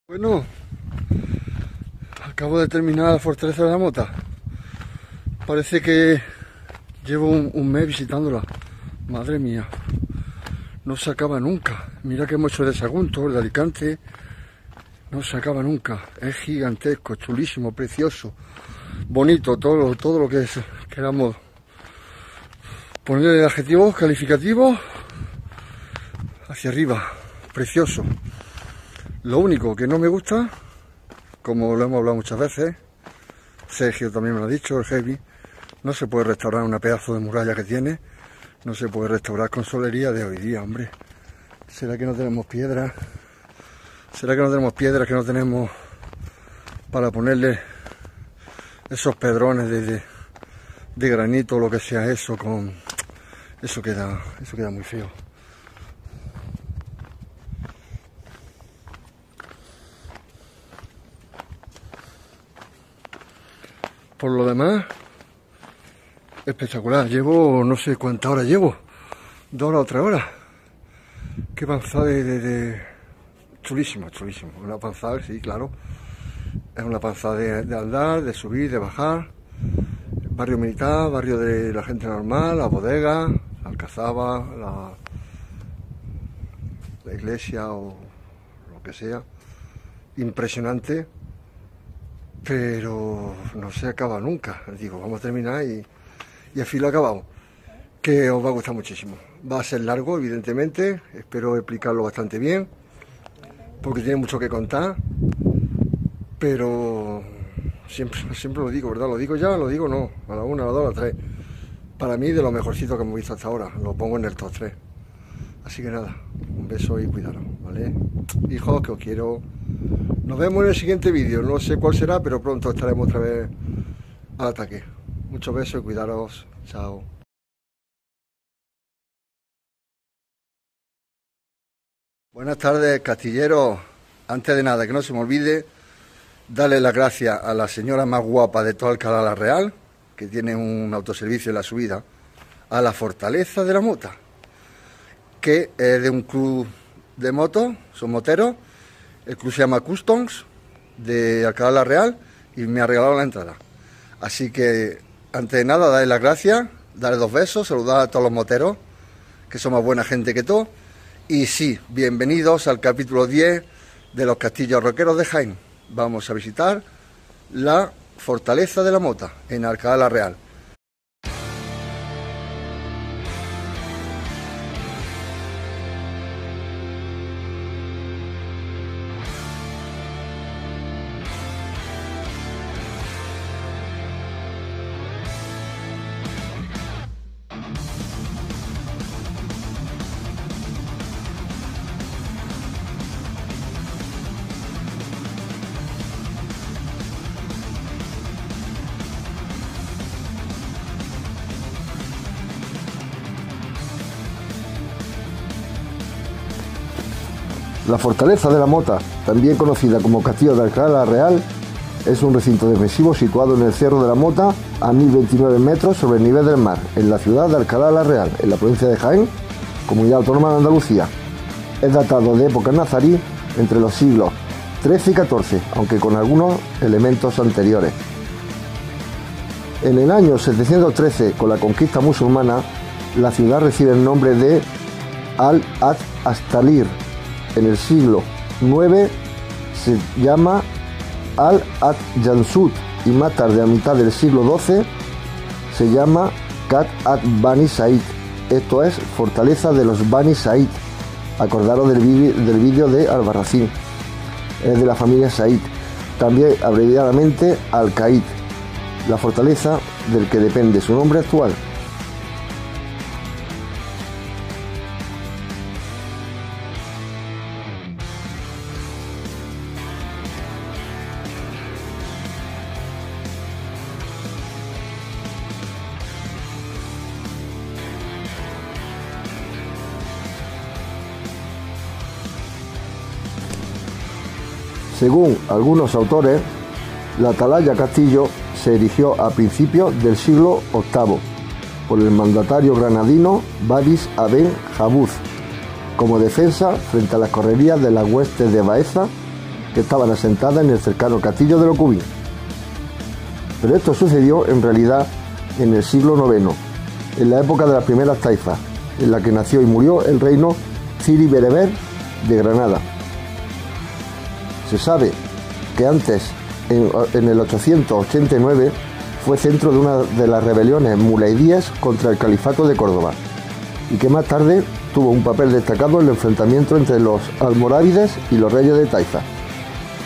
Bueno, acabo de terminar la Fortaleza de la Mota. Parece que llevo un mes visitándola. Madre mía, no se acaba nunca. Mira que hemos hecho el de Sagunto, el de Alicante. No se acaba nunca. Es gigantesco, chulísimo, precioso, bonito, todo lo que queramos ponerle adjetivos calificativos hacia arriba. Precioso. Lo único que no me gusta, como lo hemos hablado muchas veces, Sergio también me lo ha dicho, el Heavy, no se puede restaurar una pedazo de muralla que tiene, no se puede restaurar con solería de hoy día, hombre. ¿Será que no tenemos piedras? ¿Será que no tenemos piedras, que no tenemos para ponerle esos pedrones de granito o lo que sea eso? Eso queda muy feo. Por lo demás, espectacular. Llevo, no sé cuántas horas llevo, 2 horas o 3 horas. Qué panzada chulísima, chulísima. Una panzada, sí, claro. Es una panzada de andar, de subir, de bajar. Barrio militar, barrio de la gente normal, la bodega, la alcazaba, la iglesia o lo que sea. Impresionante. Pero no se acaba nunca. Digo, vamos a terminar y al fin lo acabamos. Que os va a gustar muchísimo. Va a ser largo, evidentemente. Espero explicarlo bastante bien, porque tiene mucho que contar. Pero siempre lo digo, ¿verdad? Lo digo ya, lo digo no. A la 1, a la 2, a la 3. Para mí, de lo mejorcito que hemos visto hasta ahora. Lo pongo en el top 3. Así que nada, un beso y cuidaros, ¿vale? Hijos, que os quiero. Nos vemos en el siguiente vídeo, no sé cuál será, pero pronto estaremos otra vez al ataque. Muchos besos y cuidaros. Chao. Buenas tardes, castilleros. Antes de nada, que no se me olvide, darle las gracias a la señora más guapa de todo Alcalá la Real, que tiene un autoservicio en la subida, a la Fortaleza de la Mota, que es de un club de motos, son moteros. El club se llama Customs, de Alcalá la Real, y me ha regalado la entrada. Así que, antes de nada, darle las gracias, darle 2 besos, saludar a todos los moteros, que son más buena gente que todos. Y sí, bienvenidos al capítulo 10 de los Castillos Roqueros de Jaén. Vamos a visitar la Fortaleza de la Mota, en Alcalá la Real. La Fortaleza de la Mota, también conocida como Castillo de Alcalá la Real, es un recinto defensivo situado en el Cerro de la Mota, a 1029 metros sobre el nivel del mar, en la ciudad de Alcalá la Real, en la provincia de Jaén, Comunidad Autónoma de Andalucía. Es datado de época nazarí, entre los siglos XIII y XIV, aunque con algunos elementos anteriores. En el año 713, con la conquista musulmana, la ciudad recibe el nombre de Al-Ad-Astalir. En el siglo IX se llama Al-Ad-Jansut y más tarde, a mitad del siglo XII, se llama Kat ad-Bani Said. Esto es Fortaleza de los Bani Said. Acordaros del vídeo de Albarracín. Es de la familia Said. También abreviadamente Al-Qaid, la fortaleza del que depende su nombre actual. Según algunos autores, la atalaya Castillo se erigió a principios del siglo VIII por el mandatario granadino Badis Aben Jabuz como defensa frente a las correrías de las huestes de Baeza que estaban asentadas en el cercano castillo de Locubín. Pero esto sucedió en realidad en el siglo IX, en la época de las primeras taifas, en la que nació y murió el reino Ciri-Bereber de Granada. Se sabe que antes, en el 889, fue centro de una de las rebeliones mulaidíes contra el califato de Córdoba, y que más tarde tuvo un papel destacado en el enfrentamiento entre los almorávides y los reyes de Taifa,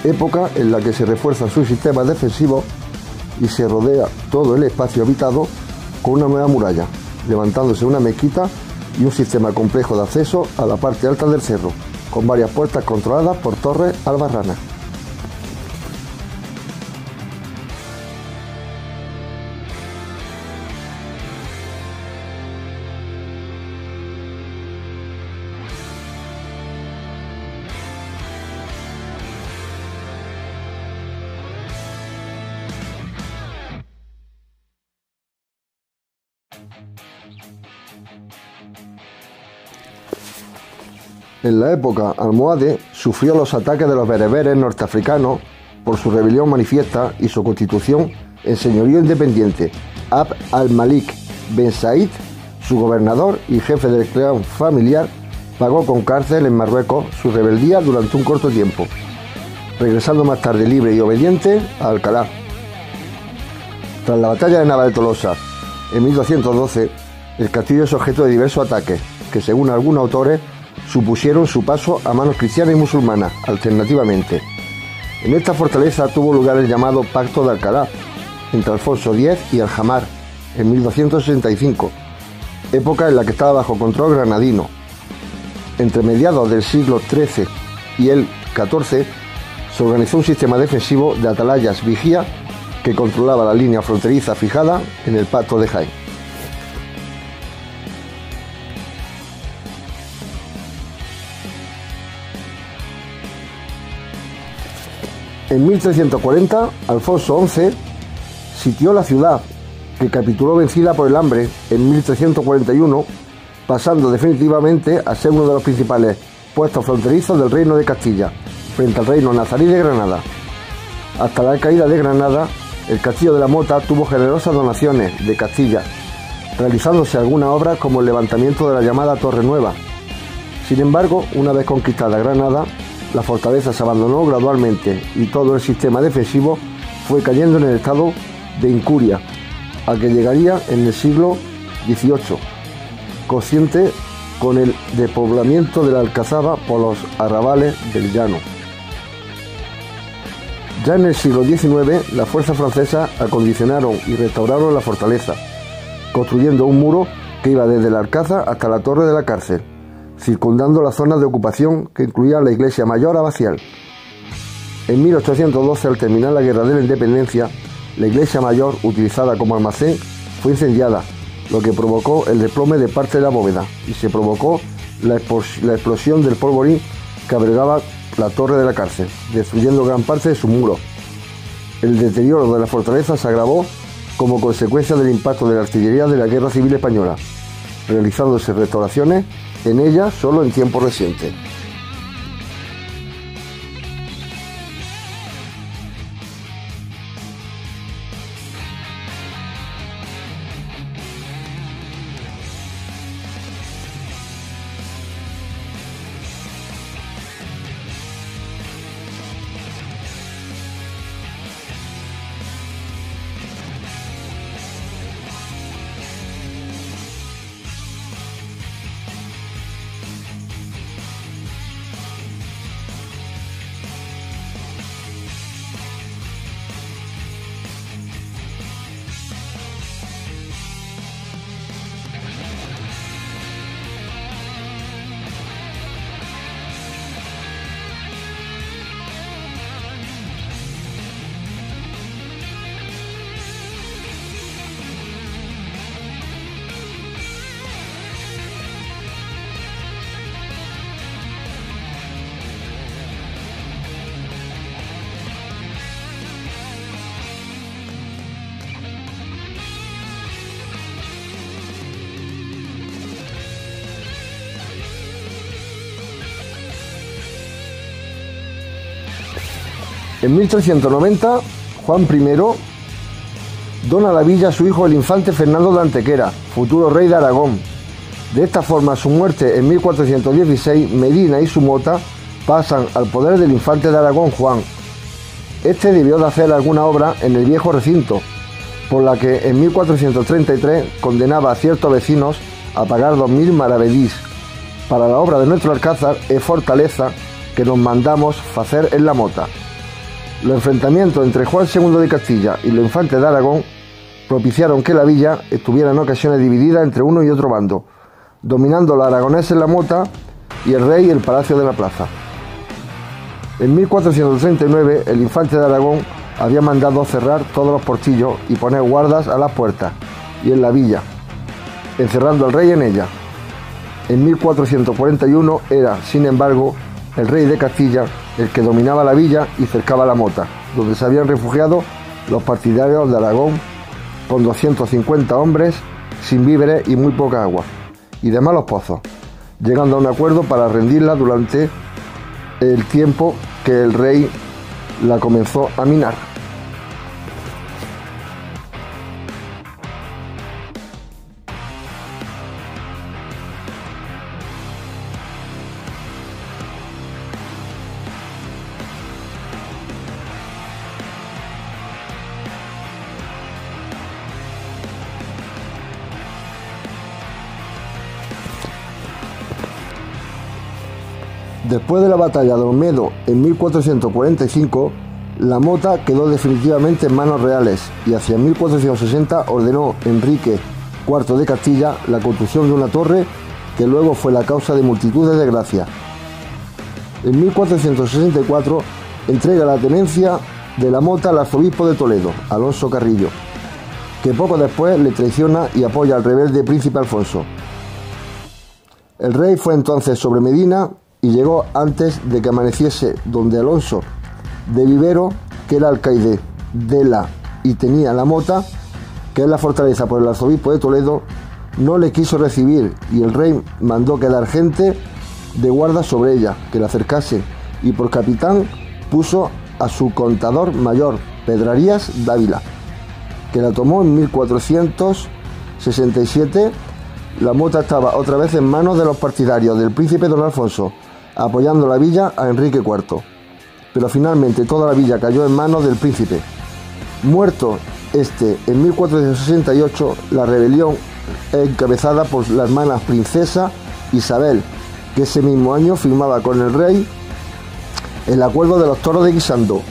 época en la que se refuerzan sus sistemas defensivos y se rodea todo el espacio habitado con una nueva muralla, levantándose una mezquita y un sistema complejo de acceso a la parte alta del cerro, con varias puertas controladas por torres albarranas. En la época almohade sufrió los ataques de los bereberes norteafricanos por su rebelión manifiesta y su constitución en señorío independiente. Abd al-Malik Ben Said, su gobernador y jefe del clan familiar, pagó con cárcel en Marruecos su rebeldía durante un corto tiempo, regresando más tarde libre y obediente a Alcalá. Tras la batalla de Nava de Tolosa en 1212, el castillo es objeto de diversos ataques que, según algunos autores, supusieron su paso a manos cristianas y musulmanas, alternativamente. En esta fortaleza tuvo lugar el llamado Pacto de Alcalá, entre Alfonso X y Aljamar, en 1265, época en la que estaba bajo control granadino. Entre mediados del siglo XIII y el XIV, se organizó un sistema defensivo de atalayas vigía que controlaba la línea fronteriza fijada en el Pacto de Jaén. En 1340, Alfonso XI sitió la ciudad, que capituló vencida por el hambre en 1341, pasando definitivamente a ser uno de los principales puestos fronterizos del Reino de Castilla, frente al Reino nazarí de Granada. Hasta la caída de Granada, el Castillo de la Mota tuvo generosas donaciones de Castilla, realizándose algunas obras como el levantamiento de la llamada Torre Nueva. Sin embargo, una vez conquistada Granada, la fortaleza se abandonó gradualmente y todo el sistema defensivo fue cayendo en el estado de incuria, a que llegaría en el siglo XVIII, consciente con el despoblamiento de la Alcazaba por los arrabales del llano. Ya en el siglo XIX, las fuerzas francesas acondicionaron y restauraron la fortaleza, construyendo un muro que iba desde el Alcázar hasta la Torre de la Cárcel, circundando la zona de ocupación que incluía la iglesia mayor abacial. En 1812, al terminar la Guerra de la Independencia, la iglesia mayor, utilizada como almacén, fue incendiada, lo que provocó el desplome de parte de la bóveda y se provocó la explosión del polvorín que albergaba la Torre de la Cárcel, destruyendo gran parte de sus muros. El deterioro de la fortaleza se agravó como consecuencia del impacto de la artillería de la Guerra Civil Española, realizándose restauraciones en ella solo en tiempo reciente. En 1390, Juan I dona la villa a su hijo el infante Fernando de Antequera, futuro rey de Aragón. De esta forma, a su muerte en 1416, Medina y su mota pasan al poder del infante de Aragón, Juan. Este debió de hacer alguna obra en el viejo recinto, por la que en 1433 condenaba a ciertos vecinos a pagar 2000 maravedís para la obra de nuestro alcázar e fortaleza que nos mandamos facer en la mota. Los enfrentamientos entre Juan II de Castilla y los infantes de Aragón propiciaron que la villa estuviera en ocasiones dividida entre uno y otro bando, dominando los aragoneses en la mota y el rey el palacio de la plaza. En 1439 el infante de Aragón había mandado cerrar todos los portillos y poner guardas a las puertas y en la villa, encerrando al rey en ella. En 1441 era, sin embargo, el rey de Castilla el que dominaba la villa y cercaba la mota, donde se habían refugiado los partidarios de Aragón con 250 hombres, sin víveres y muy poca agua, y de malos pozos, llegando a un acuerdo para rendirla durante el tiempo que el rey la comenzó a minar. Después de la batalla de Olmedo en 1445, la mota quedó definitivamente en manos reales y hacia 1460 ordenó Enrique IV de Castilla la construcción de una torre que luego fue la causa de multitud de desgracias. En 1464 entrega la tenencia de la mota al arzobispo de Toledo, Alonso Carrillo, que poco después le traiciona y apoya al rebelde príncipe Alfonso. El rey fue entonces sobre Medina y llegó antes de que amaneciese, donde Alonso de Vivero, que era alcaide de la y tenía la mota, que es la fortaleza por el arzobispo de Toledo, no le quiso recibir y el rey mandó quedar gente de guarda sobre ella, que la acercase, y por capitán puso a su contador mayor, Pedrarías Dávila, que la tomó en 1467. La mota estaba otra vez en manos de los partidarios del príncipe don Alfonso, apoyando la villa a Enrique IV. Pero finalmente toda la villa cayó en manos del príncipe. Muerto este en 1468, la rebelión encabezada por la hermana princesa Isabel, que ese mismo año firmaba con el rey el acuerdo de los toros de Guisando.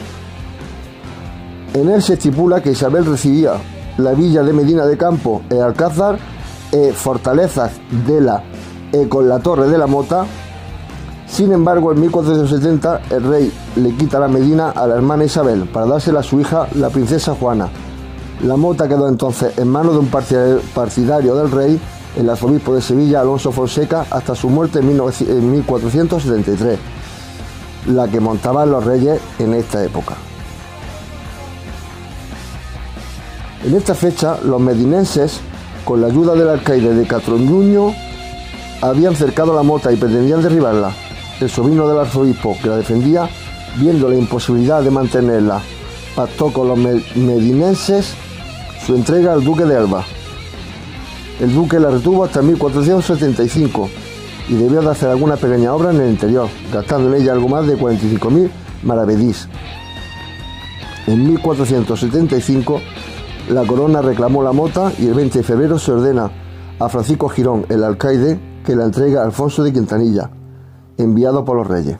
En él se estipula que Isabel recibía la villa de Medina de Campo e Alcázar e fortalezas de la con la torre de la mota. Sin embargo, en 1470 el rey le quita la Medina a la hermana Isabel para dársela a su hija, la princesa Juana. La mota quedó entonces en manos de un partidario del rey, el arzobispo de Sevilla, Alonso Fonseca, hasta su muerte en 1473, la que montaban los reyes en esta época. En esta fecha, los medinenses, con la ayuda del alcaide de Catronduño, habían cercado la mota y pretendían derribarla. El sobrino del arzobispo, que la defendía, viendo la imposibilidad de mantenerla, pactó con los medinenses su entrega al duque de Alba. El duque la retuvo hasta 1475 y debió de hacer alguna pequeña obra en el interior, gastando en ella algo más de 45.000 maravedís. En 1475 la corona reclamó la mota y el 20 de febrero se ordena a Francisco Girón, el alcaide, que la entrega a Alfonso de Quintanilla, enviado por los reyes.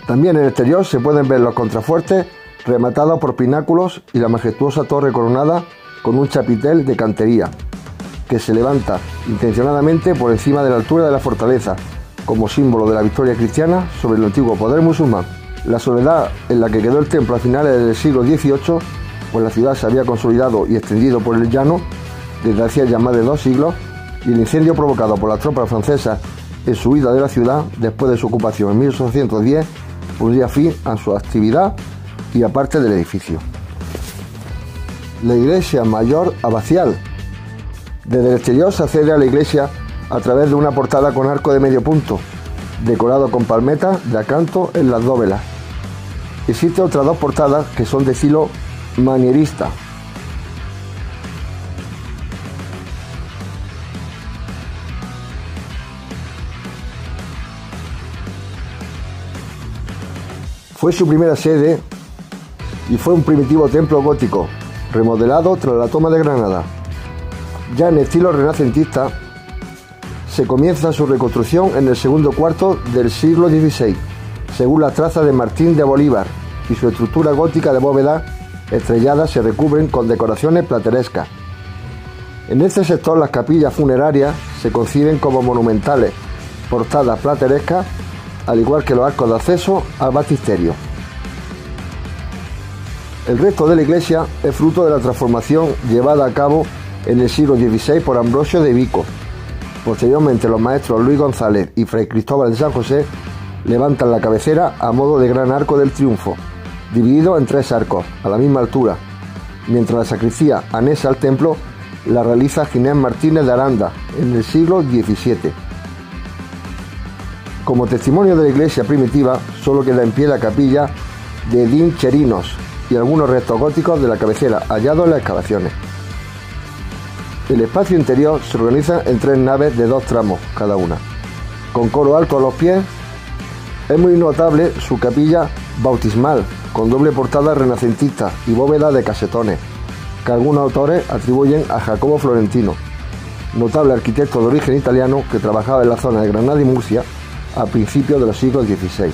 También en el exterior se pueden ver los contrafuertes rematados por pináculos y la majestuosa torre coronada con un chapitel de cantería, que se levanta intencionadamente por encima de la altura de la fortaleza, como símbolo de la victoria cristiana sobre el antiguo poder musulmán. La soledad en la que quedó el templo a finales del siglo XVIII, pues la ciudad se había consolidado y extendido por el llano desde hacía ya más de 2 siglos, y el incendio provocado por las tropas francesas en su huida de la ciudad después de su ocupación en 1810 pondría fin a su actividad y a parte del edificio. La iglesia mayor abacial. Desde el exterior se accede a la iglesia a través de una portada con arco de medio punto, decorado con palmetas de acanto en las dóvelas. Existen otras 2 portadas que son de estilo manierista. Fue su primera sede y fue un primitivo templo gótico, remodelado tras la toma de Granada. Ya en estilo renacentista, se comienza su reconstrucción en el segundo cuarto del siglo XVI, según las trazas de Martín de Bolívar, y su estructura gótica de bóveda estrellada se recubren con decoraciones platerescas. En este sector las capillas funerarias se conciben como monumentales, portadas platerescas, al igual que los arcos de acceso al baptisterio. El resto de la iglesia es fruto de la transformación llevada a cabo en el siglo XVI por Ambrosio de Vico. Posteriormente los maestros Luis González y Fray Cristóbal de San José levantan la cabecera a modo de gran arco del triunfo, dividido en 3 arcos, a la misma altura, mientras la sacristía anexa al templo la realiza Ginés Martínez de Aranda en el siglo XVII. Como testimonio de la iglesia primitiva, solo queda en pie la capilla de Edín Cherinos y algunos restos góticos de la cabecera hallados en las excavaciones. El espacio interior se organiza en 3 naves de 2 tramos cada una, con coro alto a los pies. Es muy notable su capilla bautismal, con doble portada renacentista y bóveda de casetones, que algunos autores atribuyen a Jacobo Florentino, notable arquitecto de origen italiano que trabajaba en la zona de Granada y Murcia a principios de los siglos XVI.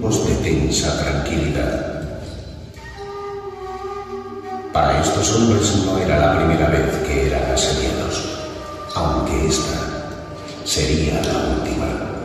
grupos de tensa tranquilidad. Para estos hombres no era la primera vez que eran asediados, aunque esta sería la última.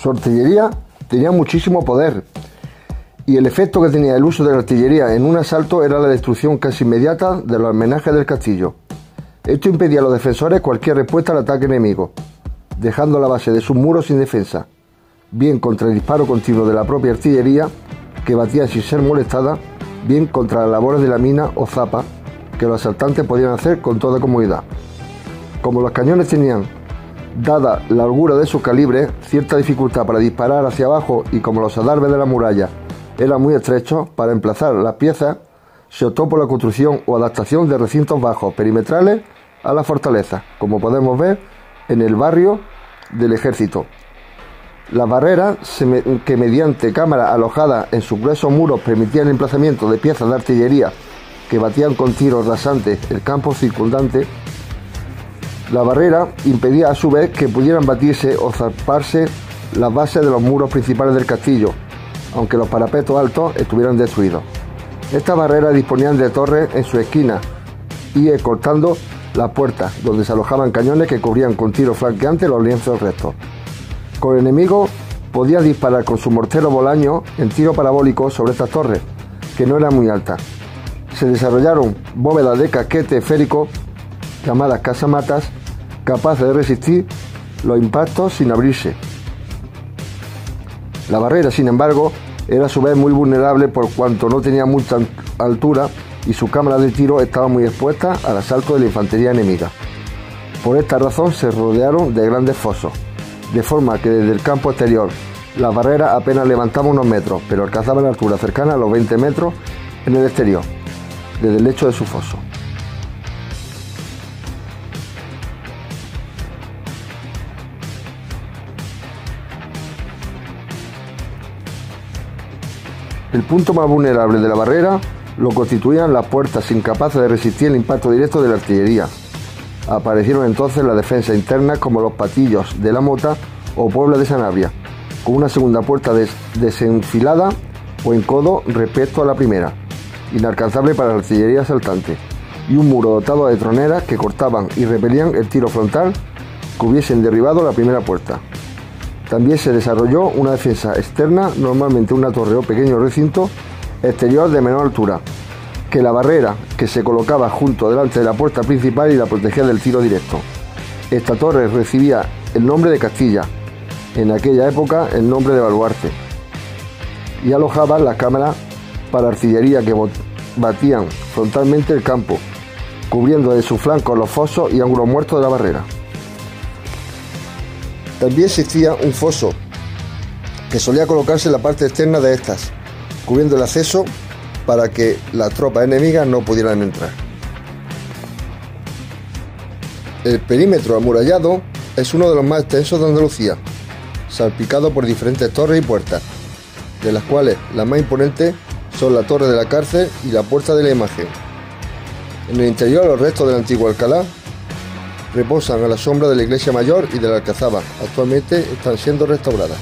Su artillería tenía muchísimo poder y el efecto que tenía el uso de la artillería en un asalto era la destrucción casi inmediata de los almenajes del castillo. Esto impedía a los defensores cualquier respuesta al ataque enemigo, dejando la base de sus muros sin defensa, bien contra el disparo continuo de la propia artillería, que batía sin ser molestada, bien contra las labores de la mina o zapa, que los asaltantes podían hacer con toda comodidad. Como los cañones tenían, dada la holgura de sus calibres, cierta dificultad para disparar hacia abajo y como los adarves de la muralla eran muy estrechos, para emplazar las piezas se optó por la construcción o adaptación de recintos bajos perimetrales a la fortaleza, como podemos ver en el barrio del ejército. Las barreras, que mediante cámaras alojadas en sus gruesos muros permitían el emplazamiento de piezas de artillería que batían con tiros rasantes el campo circundante, la barrera impedía a su vez que pudieran batirse o zarparse las bases de los muros principales del castillo, aunque los parapetos altos estuvieran destruidos. Estas barreras disponían de torres en sus esquinas y escoltando las puertas, donde se alojaban cañones que cubrían con tiros flanqueantes los lienzos rectos. Con el enemigo podía disparar con su mortero Bolaño en tiro parabólico sobre estas torres, que no eran muy altas. Se desarrollaron bóvedas de casquete esférico llamadas casamatas, capaces de resistir los impactos sin abrirse. La barrera, sin embargo, era a su vez muy vulnerable por cuanto no tenía mucha altura y su cámara de tiro estaba muy expuesta al asalto de la infantería enemiga. Por esta razón se rodearon de grandes fosos, de forma que desde el campo exterior las barreras apenas levantaban unos metros, pero alcanzaban altura cercana a los 20 metros en el exterior, desde el lecho de su foso. El punto más vulnerable de la barrera lo constituían las puertas incapaces de resistir el impacto directo de la artillería. Aparecieron entonces las defensas internas como los Patillos de la Mota o Puebla de Sanabria, con una segunda puerta desenfilada o en codo respecto a la primera, inalcanzable para la artillería asaltante, y un muro dotado de troneras que cortaban y repelían el tiro frontal que hubiesen derribado la primera puerta. También se desarrolló una defensa externa, normalmente una torre o pequeño recinto exterior de menor altura que la barrera, que se colocaba junto delante de la puerta principal y la protegía del tiro directo. Esta torre recibía el nombre de Castilla, en aquella época el nombre de baluarte, y alojaba las cámaras para artillería que batían frontalmente el campo, cubriendo de sus flancos los fosos y ángulos muertos de la barrera. También existía un foso que solía colocarse en la parte externa de estas, cubriendo el acceso para que las tropas enemigas no pudieran entrar. El perímetro amurallado es uno de los más extensos de Andalucía, salpicado por diferentes torres y puertas, de las cuales las más imponentes son la Torre de la Cárcel y la Puerta de la Imagen. En el interior, los restos del antiguo Alcalá reposan a la sombra de la iglesia mayor y de la Alcazaba. Actualmente están siendo restauradas.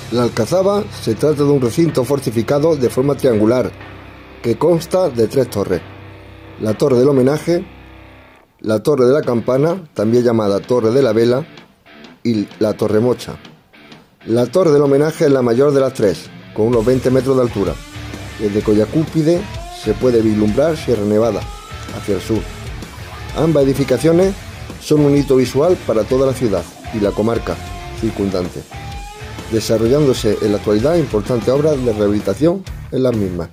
La Alcazaba se trata de un recinto fortificado de forma triangular que consta de 3 torres: la Torre del Homenaje, la Torre de la Campana, también llamada Torre de la Vela, y la Torre Mocha. La Torre del Homenaje es la mayor de las 3, con unos 20 metros de altura. Desde cuya cúspide se puede vislumbrar Sierra Nevada, hacia el sur. Ambas edificaciones son un hito visual para toda la ciudad y la comarca circundante, desarrollándose en la actualidad importantes obras de rehabilitación en las mismas.